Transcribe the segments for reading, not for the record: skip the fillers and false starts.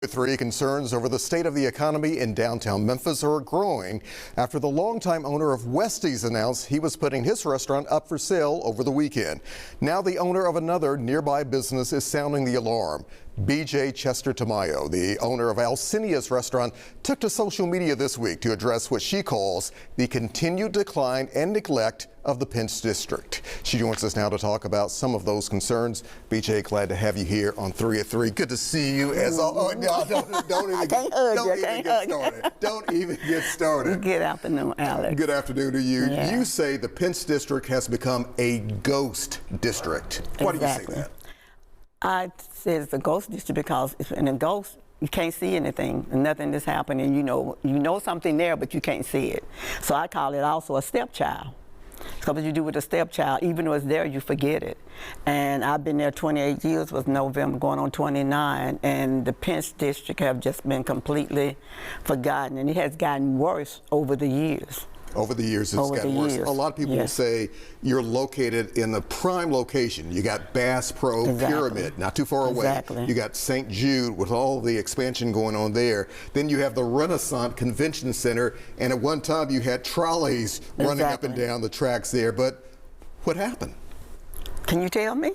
at 3, concerns over the state of the economy in downtown Memphis are growing after the longtime owner of Westie's announced he was putting his restaurant up for sale over the weekend. Now the owner of another nearby business is sounding the alarm. BJ Chester Tamayo, the owner of Alcinia's restaurant, took to social media this week to address what she calls the continued decline and neglect of the Pence District. She joins us now to talk about some of those concerns. BJ, glad to have you here on 3 at 3. Good to see you. As always, no, don't even get started. Don't even get started. Good afternoon, Alex. Good afternoon to you. Yeah. You say the Pence District has become a ghost district. Why do you say that? I say it's a ghost district because in a ghost, you can't see anything, and nothing is happening. You know something there, but you can't see it. So I call it also a stepchild. Because what you do with a stepchild, even though it's there, you forget it. And I've been there 28 years, was November going on 29, and the Pence District have just been completely forgotten, and it has gotten worse over the years. Over the years, it's gotten worse. A lot of people say you're located in the prime location. You got Bass Pro Pyramid, not too far away. You got St. Jude with all the expansion going on there. Then you have the Renaissance Convention Center, and at one time you had trolleys running up and down the tracks there. But what happened? Can you tell me?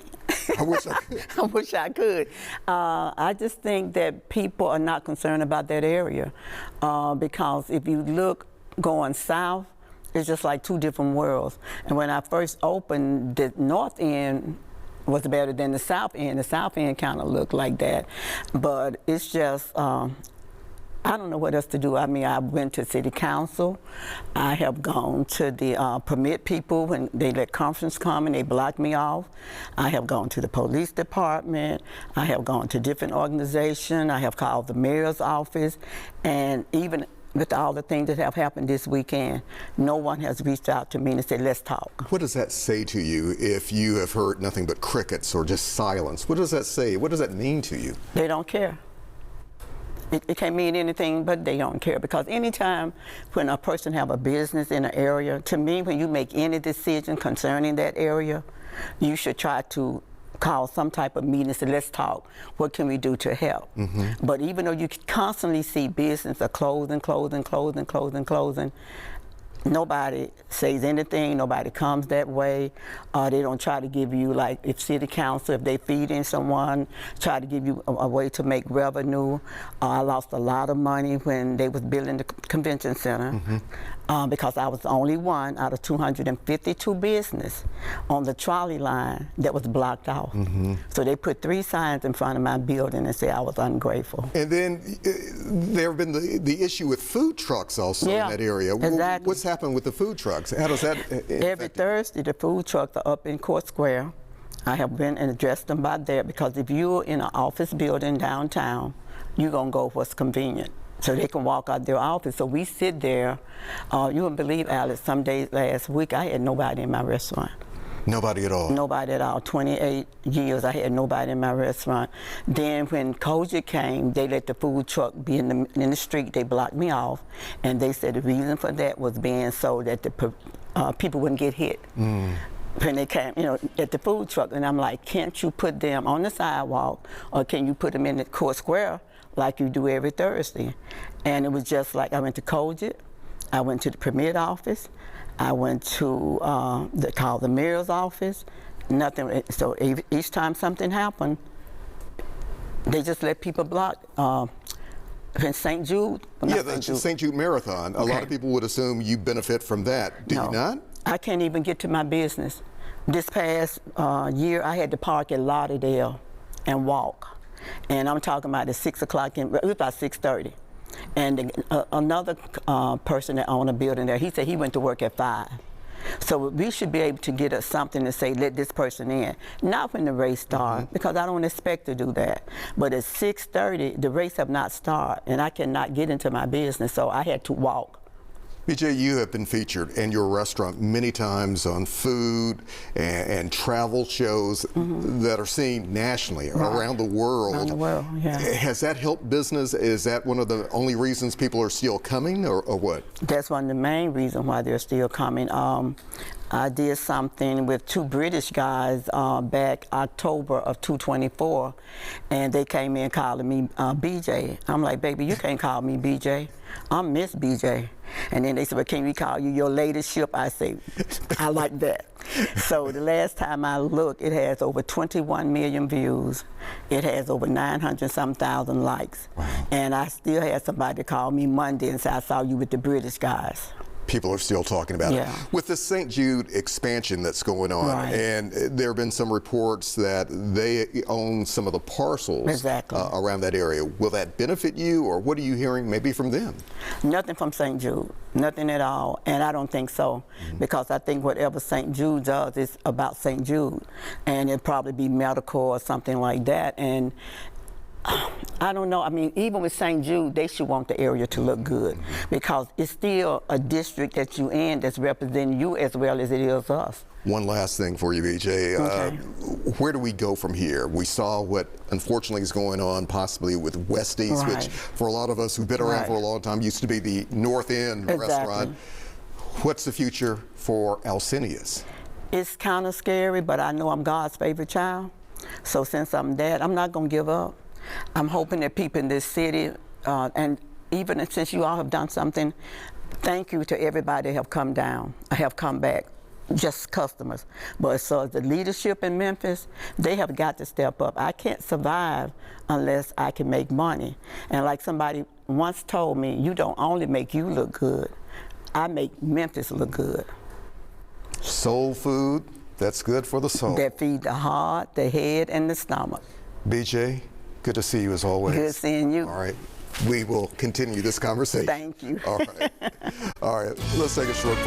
I wish I could. I wish I could. I just think that people are not concerned about that area because if you look going south, it's just like two different worlds. And when I first opened, the north end was better than the south end. The south end kind of looked like that. But it's just, I don't know what else to do. I mean, I went to city council. I have gone to the permit people when they let conference come and they blocked me off. I have gone to the police department. I have gone to different organizations. I have called the mayor's office. And even with all the things that have happened this weekend, no one has reached out to me and said, let's talk. What does that say to you if you have heard nothing but crickets or just silence? What does that say? What does that mean to you? They don't care. It can't mean anything, but they don't care. Because anytime when a person have a business in an area, to me, when you make any decision concerning that area, you should try to call some type of meeting and say, let's talk. What can we do to help? But even though you constantly see business are closing, nobody says anything, nobody comes that way. They don't try to give you, like, if city council, if they feeding someone, try to give you a way to make revenue. I lost a lot of money when they was building the convention center because I was the only one out of 252 business on the trolley line that was blocked off. So they put 3 signs in front of my building and said I was ungrateful. And then there have been the issue with food trucks also in that area. Exactly. What's happened with the food trucks? How does that Every Thursday, the food trucks are up in Court Square. I have been and addressed them by there because if you're in an office building downtown, you're going to go what's convenient. So they can walk out their office. So we sit there. You wouldn't believe, Alex, some days last week I had nobody in my restaurant. Nobody at all? Nobody at all. 28 years I had nobody in my restaurant. Then when COVID came, they let the food truck be in the street. They blocked me off. And they said the reason for that was being so that the people wouldn't get hit. When they came, at the food truck. And I'm like, can't you put them on the sidewalk or can you put them in the Court Square like you do every Thursday? And it was just like I went to COGIT, I went to the permit office, I went to the mayor's office, nothing. So each time something happened, they just let people block. In St. Jude? Yeah, the St. Jude Marathon. A lot of people would assume you benefit from that. Do you not? I can't even get to my business. This past year, I had to park at Lauderdale and walk. And I'm talking about at 6 o'clock, it was about 6:30. And another person that owned a building there, he said he went to work at 5. So we should be able to get us something to say, let this person in. Not when the race starts, because I don't expect to do that. But at 6:30, the race have not started, and I cannot get into my business, so I had to walk. BJ, you have been featured and your restaurant many times on food and travel shows that are seen nationally, around the world. Around the world, yeah. Has that helped business? Is that one of the only reasons people are still coming, or what? That's one of the main reasons why they're still coming. I did something with two British guys back October of 2024, and they came in calling me BJ. I'm like, baby, you can't call me BJ. I'm Miss BJ. And then they said, well, can we call you your latest ship? I say, I like that. So the last time I looked, it has over 21 million views. It has over 900-some thousand likes. Wow. And I still had somebody call me Monday and say, I saw you with the British guys. People are still talking about it. With the St. Jude expansion that's going on, and there have been some reports that they own some of the parcels around that area. Will that benefit you, or what are you hearing maybe from them? Nothing from St. Jude, nothing at all, and I don't think so, because I think whatever St. Jude does is about St. Jude, and it'd probably be medical or something like that. And I don't know. I mean, even with St. Jude, they should want the area to look good, because it's still a district that you in that's representing you as well as it is us. One last thing for you, BJ. Where do we go from here? We saw what unfortunately is going on possibly with Westies, which for a lot of us who've been around for a long time used to be the North End restaurant. What's the future for Alcinius? It's kind of scary, but I know I'm God's favorite child. So since I'm that, I'm not going to give up. I'm hoping that people in this city, and even since you all have done something, thank you to everybody that have come down, have come back, just customers. But so the leadership in Memphis, they have got to step up. I can't survive unless I can make money. And like somebody once told me, you don't only make you look good, I make Memphis look good. Soul food that's good for the soul. That feed the heart, the head, and the stomach. BJ, good to see you as always. Good seeing you. All right. We will continue this conversation. Thank you. All right. All right. Let's take a short break.